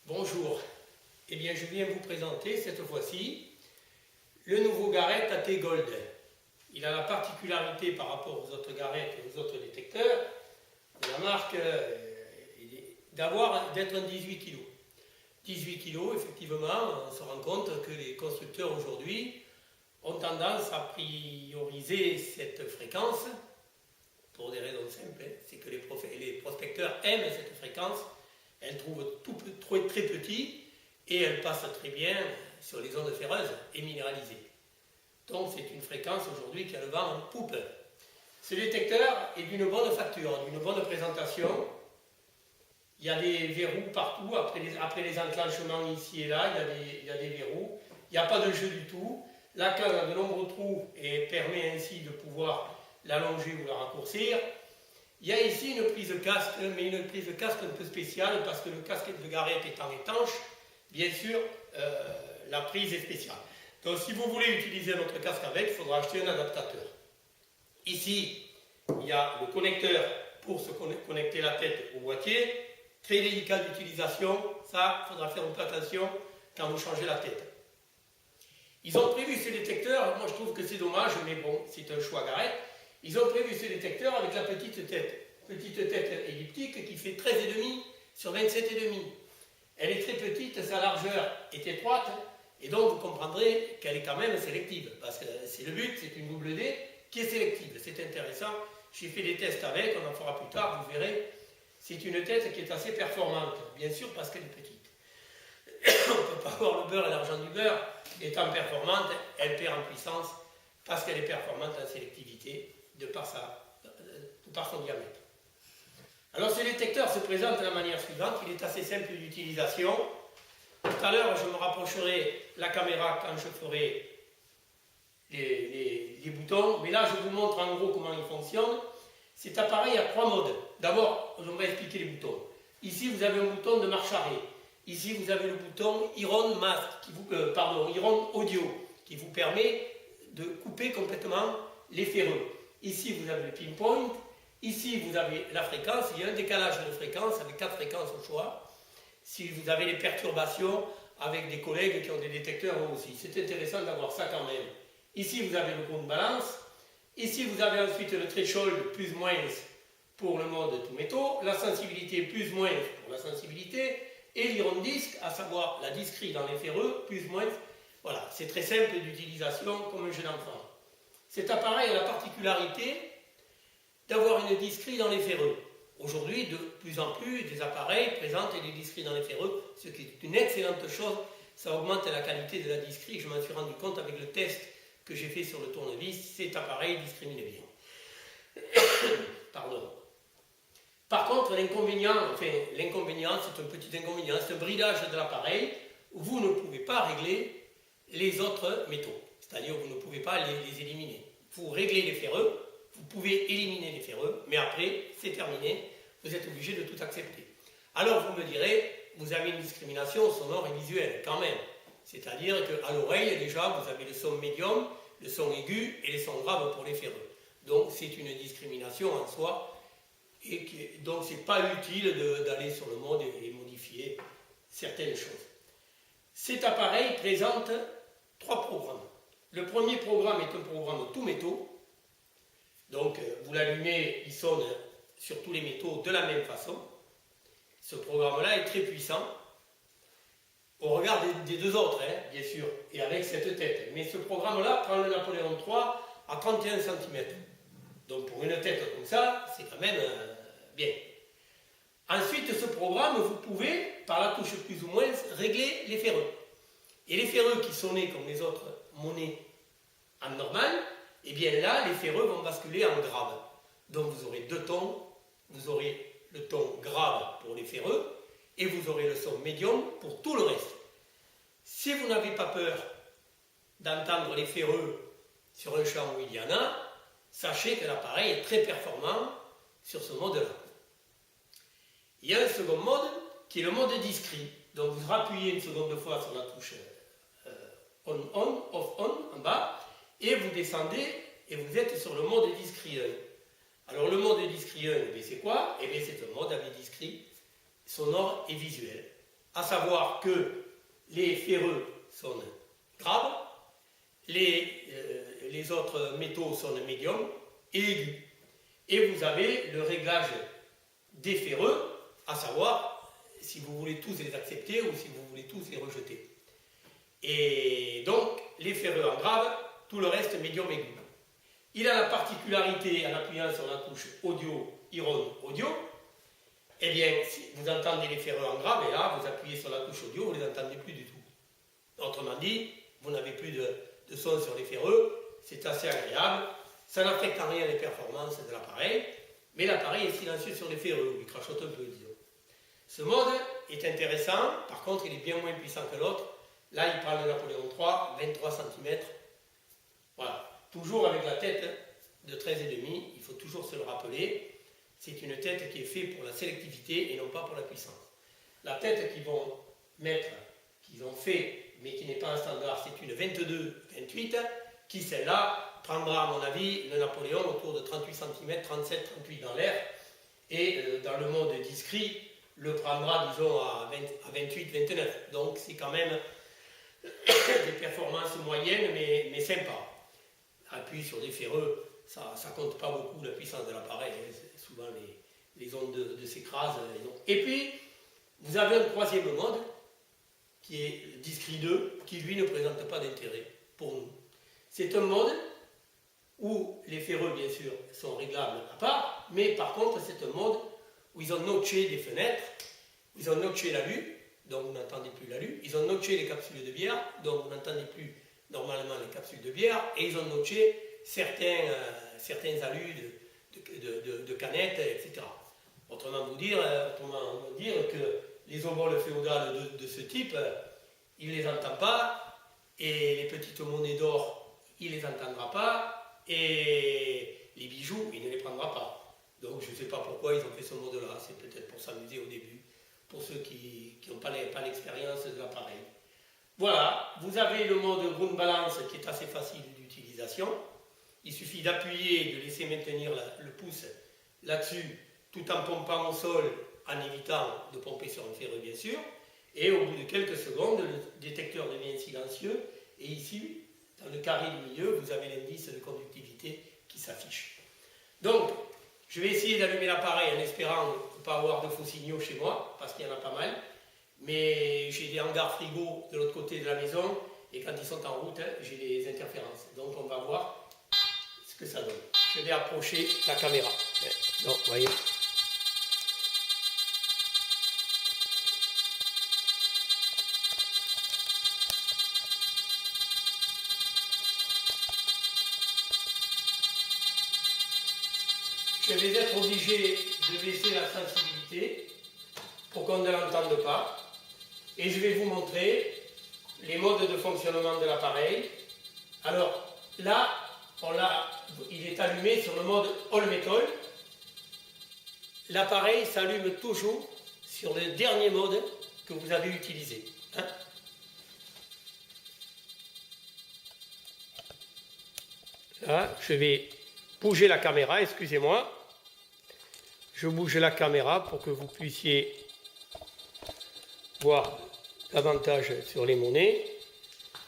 Bonjour, eh bien je viens vous présenter cette fois-ci le nouveau Garrett AT Gold. Il a la particularité par rapport aux autres Garrett et aux autres détecteurs de la marque d'être un 18 kg. 18 kg, effectivement, on se rend compte que les constructeurs aujourd'hui ont tendance à prioriser cette fréquence pour des raisons simples. C'est que les prospecteurs aiment cette fréquence. Elle trouve très petit et elle passe très bien sur les zones ferreuses et minéralisées. Donc c'est une fréquence aujourd'hui qui a le vent en poupe. Ce détecteur est d'une bonne facture, d'une bonne présentation. Il y a des verrous partout, après les enclenchements ici et là, il y a des verrous. Il n'y a pas de jeu du tout. La case a de nombreux trous et permet ainsi de pouvoir l'allonger ou la raccourcir. Il y a ici une prise casque, mais une prise casque un peu spéciale parce que le casque de Garrett étant étanche, bien sûr, la prise est spéciale. Donc si vous voulez utiliser notre casque avec, il faudra acheter un adaptateur. Ici, il y a le connecteur pour se connecter la tête au boîtier. Très délicat d'utilisation, ça, il faudra faire un peu attention quand vous changez la tête. Ils ont prévu ce détecteur, moi je trouve que c'est dommage, mais bon, c'est un choix Garrett. Ils ont prévu ce détecteur avec la petite tête elliptique qui fait 13,5 sur 27,5. Elle est très petite, sa largeur est étroite, et donc vous comprendrez qu'elle est quand même sélective, parce que c'est le but, c'est une double D qui est sélective. C'est intéressant, j'ai fait des tests avec, on en fera plus tard, vous verrez. C'est une tête qui est assez performante, bien sûr parce qu'elle est petite. On ne peut pas avoir le beurre et l'argent du beurre. Étant performante, elle perd en puissance parce qu'elle est performante en sélectivité de par son diamètre. Alors ce détecteur se présente de la manière suivante, il est assez simple d'utilisation. Tout à l'heure, je me rapprocherai la caméra quand je ferai les boutons, mais là je vous montre en gros comment il fonctionne. Cet appareil a 3 modes. D'abord, on va expliquer les boutons. Ici, vous avez un bouton de marche arrêt. Ici, vous avez le bouton Iron Mask, Iron Audio, qui vous permet de couper complètement les ferreux. Ici, vous avez le pinpoint. Ici, vous avez la fréquence. Il y a un décalage de fréquence avec 4 fréquences au choix. Si vous avez des perturbations avec des collègues qui ont des détecteurs aussi. C'est intéressant d'avoir ça quand même. Ici, vous avez le contrebalance. Ici, vous avez ensuite le threshold plus-moins pour le mode tout métaux, la sensibilité plus-moins pour la sensibilité, et l'iron disc, à savoir la discrete dans les ferreux, plus-moins. Voilà, c'est très simple d'utilisation comme un jeune enfant. Cet appareil a la particularité d'avoir une discrete dans les ferreux. Aujourd'hui, de plus en plus, des appareils présentent des discretes dans les ferreux, ce qui est une excellente chose. Ça augmente la qualité de la discrete. Je m'en suis rendu compte avec le test que j'ai fait sur le tournevis. Cet appareil discrimine bien. Pardon. Par contre, l'inconvénient, c'est un petit inconvénient, c'est un bridage de l'appareil. Vous ne pouvez pas régler les autres métaux. C'est-à-dire vous ne pouvez pas les éliminer. Vous réglez les ferreux, vous pouvez éliminer les ferreux, mais après, c'est terminé, vous êtes obligé de tout accepter. Alors vous me direz, vous avez une discrimination sonore et visuelle, quand même. C'est-à-dire qu'à l'oreille, déjà, vous avez le son médium, le son aigu et les sons graves pour les ferreux. Donc c'est une discrimination en soi, et donc c'est pas utile d'aller sur le mode et modifier certaines choses. Cet appareil présente 3 programmes. Le premier programme est un programme tout métaux. Donc vous l'allumez, il sonne sur tous les métaux de la même façon. Ce programme-là est très puissant, au regard des 2 autres, bien sûr, et avec cette tête. Mais ce programme-là prend le Napoléon III à 31 cm. Donc pour une tête comme ça, c'est quand même bien. Ensuite, ce programme, vous pouvez, par la touche plus ou moins, régler les ferreux. Et les ferreux qui sonnaient comme les autres monnaies en normal, et bien là, les ferreux vont basculer en grave. Donc vous aurez 2 tons, vous aurez le ton grave pour les ferreux, et vous aurez le son médium pour tout le reste. Si vous n'avez pas peur d'entendre les ferreux sur un champ où il y en a, sachez que l'appareil est très performant sur ce mode-là. Il y a un second mode qui est le mode discret. Donc vous appuyez une seconde fois sur la touche on, off, on en bas, et vous descendez et vous êtes sur le mode discret 1. Alors le mode discret 1, c'est quoi? Eh bien c'est un mode avec discret sonore et visuel. à savoir que les ferreux sont graves, les autres métaux sont médiums et aigus. Et vous avez le réglage des ferreux, à savoir si vous voulez tous les accepter ou si vous voulez tous les rejeter. Et donc, les ferreux en grave, tout le reste médium aigu. Il a la particularité, en appuyant sur la touche audio, iron audio, eh bien, si vous entendez les ferreux en grave, et là, vous appuyez sur la touche audio, vous ne les entendez plus du tout. Autrement dit, vous n'avez plus de son sur les ferreux, c'est assez agréable, ça n'affecte en rien les performances de l'appareil, mais l'appareil est silencieux sur les ferreux, il crachote un peu, disons. Ce mode est intéressant, par contre, il est bien moins puissant que l'autre. Là, il parle de Napoléon III, 23 cm. Voilà, toujours avec la tête de 13,5, il faut toujours se le rappeler. C'est une tête qui est faite pour la sélectivité et non pas pour la puissance. La tête qu'ils vont mettre, qu'ils ont fait, mais qui n'est pas un standard, c'est une 22-28, qui celle-là prendra, à mon avis, le Napoléon autour de 38 cm, 37-38 dans l'air, et dans le mode discret, le prendra, disons, à 28-29. Donc c'est quand même des performances moyennes, mais sympas. Appui sur des ferreux, ça ne compte pas beaucoup la puissance de l'appareil, souvent les ondes s'écrasent. Et puis, vous avez un troisième mode, qui est discret 2, qui lui ne présente pas d'intérêt pour nous. C'est un mode où les ferreux, bien sûr, sont réglables à part, mais par contre, c'est un mode où ils ont notché des fenêtres, ils ont notché l'alu, donc vous n'entendez plus l'alu, ils ont notché les capsules de bière, donc vous n'entendez plus normalement les capsules de bière, et ils ont notché certains alus de canettes, etc. Autrement dire que les oboles féodales de ce type, il ne les entend pas, et les petites monnaies d'or, il ne les entendra pas, et les bijoux, il ne les prendra pas. Donc je ne sais pas pourquoi ils ont fait ce mode-là, c'est peut-être pour s'amuser au début, pour ceux qui n'ont pas l'expérience de l'appareil. Voilà, vous avez le mode ground balance qui est assez facile d'utilisation. Il suffit d'appuyer et de laisser maintenir le pouce là-dessus, tout en pompant au sol, en évitant de pomper sur un ferreux bien sûr. Et au bout de quelques secondes, le détecteur devient silencieux. Et ici, dans le carré du milieu, vous avez l'indice de conductivité qui s'affiche. Donc, je vais essayer d'allumer l'appareil en espérant ne pas avoir de faux signaux chez moi, parce qu'il y en a pas mal. Mais j'ai des hangars frigo de l'autre côté de la maison, et quand ils sont en route, j'ai des interférences. Donc on va voir ce que ça donne. Je vais approcher la caméra. Donc, vous voyez. Je vais être obligé de baisser la sensibilité pour qu'on ne l'entende pas. Et je vais vous montrer les modes de fonctionnement de l'appareil. Alors là, il est allumé sur le mode All Metal. L'appareil s'allume toujours sur le dernier mode que vous avez utilisé. Hein? Là, je vais bouger la caméra, excusez-moi. Je bouge la caméra pour que vous puissiez voir davantage sur les monnaies.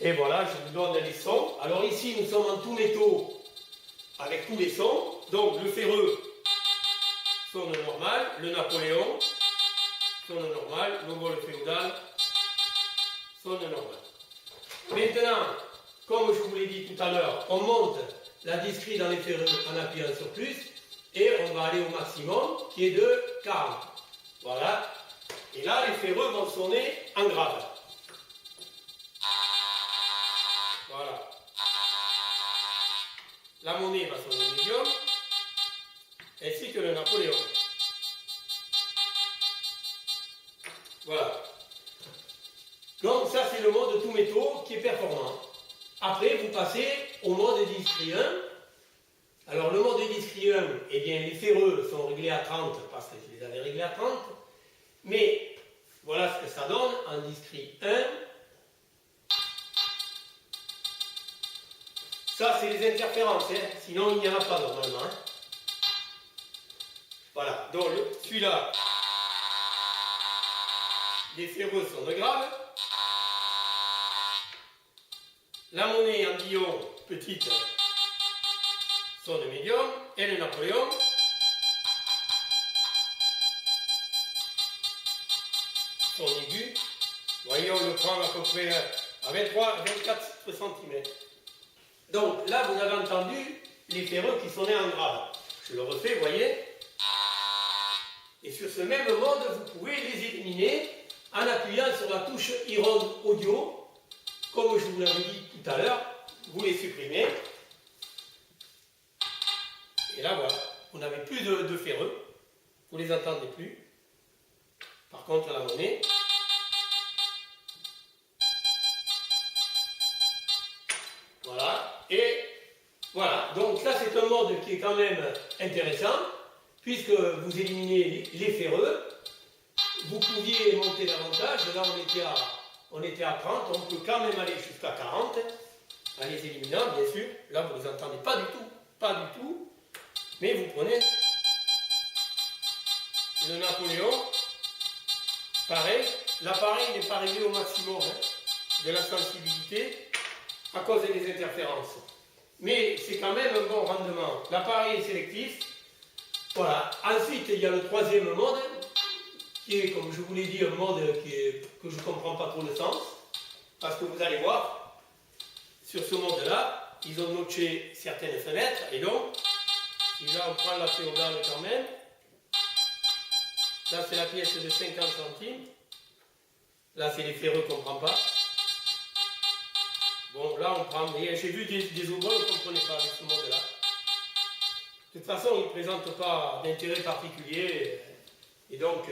Et voilà, je vous donne les sons. Alors ici, nous sommes en tout métaux avec tous les sons. Donc le ferreux, sonne normal. Le Napoléon, sonne normal. Le féodal, sonne normal. Maintenant, comme je vous l'ai dit tout à l'heure, on monte la discrète dans les ferreux en appuyant sur plus. Et on va aller au maximum, qui est de 40. Voilà. Et là, les ferreux vont sonner en grave. Voilà. La monnaie va sonner médium, ainsi que le Napoléon. Voilà. Donc ça, c'est le mode tout métaux qui est performant. Après, vous passez au mode discret 1. Alors, le mode discret 1, eh bien, les ferreux sont réglés à 30, parce que je les avais réglés à 30. Mais voilà ce que ça donne en discret 1. Ça, c'est les interférences, hein. Sinon il n'y en a pas normalement. Hein. Voilà, donc celui-là, les ferreux sont de grave. La monnaie en billon petite sont de médium. Et le Napoléon sont aigus. Vous voyez, on le prend à peu près à 24 cm. Donc là, vous avez entendu les ferreux qui sonnaient en grave. Je le refais, vous voyez. Et sur ce même mode, vous pouvez les éliminer en appuyant sur la touche Iron Audio. Comme je vous l'avais dit tout à l'heure, vous les supprimez. Et là, voilà, vous n'avez plus de ferreux. Vous ne les entendez plus. Par contre, la monnaie... Voilà, et voilà, donc ça c'est un mode qui est quand même intéressant, puisque vous éliminez les ferreux, vous pouviez monter davantage, là on était à 30, on peut quand même aller jusqu'à 40, en les éliminant bien sûr, là vous ne les entendez pas du tout, mais vous prenez le Napoléon, pareil, l'appareil n'est pas réglé au maximum de la sensibilité, à cause des interférences. Mais c'est quand même un bon rendement. L'appareil est sélectif. Voilà. Ensuite, il y a le troisième mode, qui est, comme je vous l'ai dit, un mode que je ne comprends pas trop le sens. Parce que vous allez voir, sur ce mode-là, ils ont notché certaines fenêtres. Et donc, si là on prend la féodale quand même, là c'est la pièce de 50 centimes. Là c'est les ferreux qu'on ne prend pas. Bon, là on prend, mais j'ai vu des oboes, ils ne comprenaient pas avec ce mode-là. De toute façon, il ne présente pas d'intérêt particulier, et donc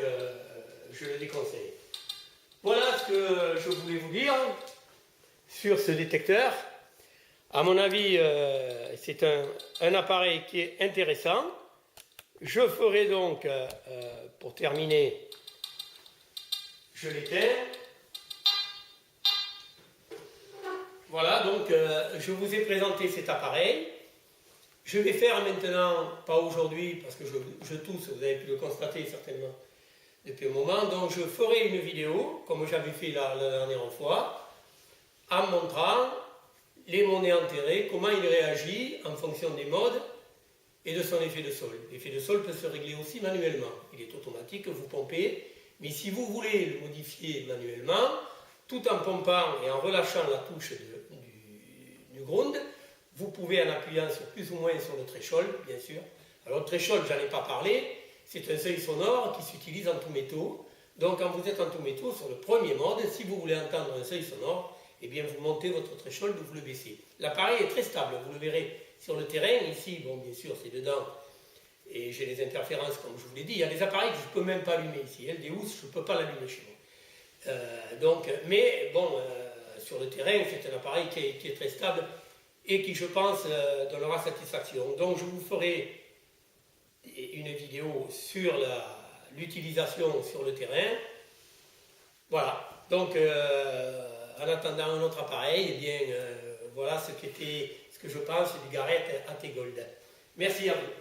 je le déconseille. Voilà ce que je voulais vous dire sur ce détecteur. À mon avis, c'est un appareil qui est intéressant. Je ferai donc, pour terminer, je l'éteins. Voilà, donc je vous ai présenté cet appareil. Je vais faire maintenant, pas aujourd'hui, parce que je tousse, vous avez pu le constater certainement depuis un moment, donc je ferai une vidéo, comme j'avais fait la dernière fois, en montrant les monnaies enterrées, comment il réagit en fonction des modes et de son effet de sol. L'effet de sol peut se régler aussi manuellement. Il est automatique, vous pompez, mais si vous voulez le modifier manuellement, tout en pompant et en relâchant la touche du ground, vous pouvez en appuyant sur plus ou moins sur le threshold, bien sûr. Alors le threshold, j'en ai pas parlé, c'est un seuil sonore qui s'utilise en tout métaux. Donc quand vous êtes en tout métaux, sur le premier mode, si vous voulez entendre un seuil sonore, eh bien vous montez votre threshold ou vous le baissez. L'appareil est très stable, vous le verrez sur le terrain. Ici, bon bien sûr c'est dedans, et j'ai les interférences comme je vous l'ai dit. Il y a des appareils que je ne peux même pas allumer ici. LDOS, je ne peux pas l'allumer chez moi. Mais bon, sur le terrain, c'est un appareil qui est très stable et qui, je pense, donnera satisfaction. Donc je vous ferai une vidéo sur l'utilisation sur le terrain. Voilà. Donc, en attendant un autre appareil, eh bien, voilà ce que je pense du Garrett AT Gold. Merci à vous.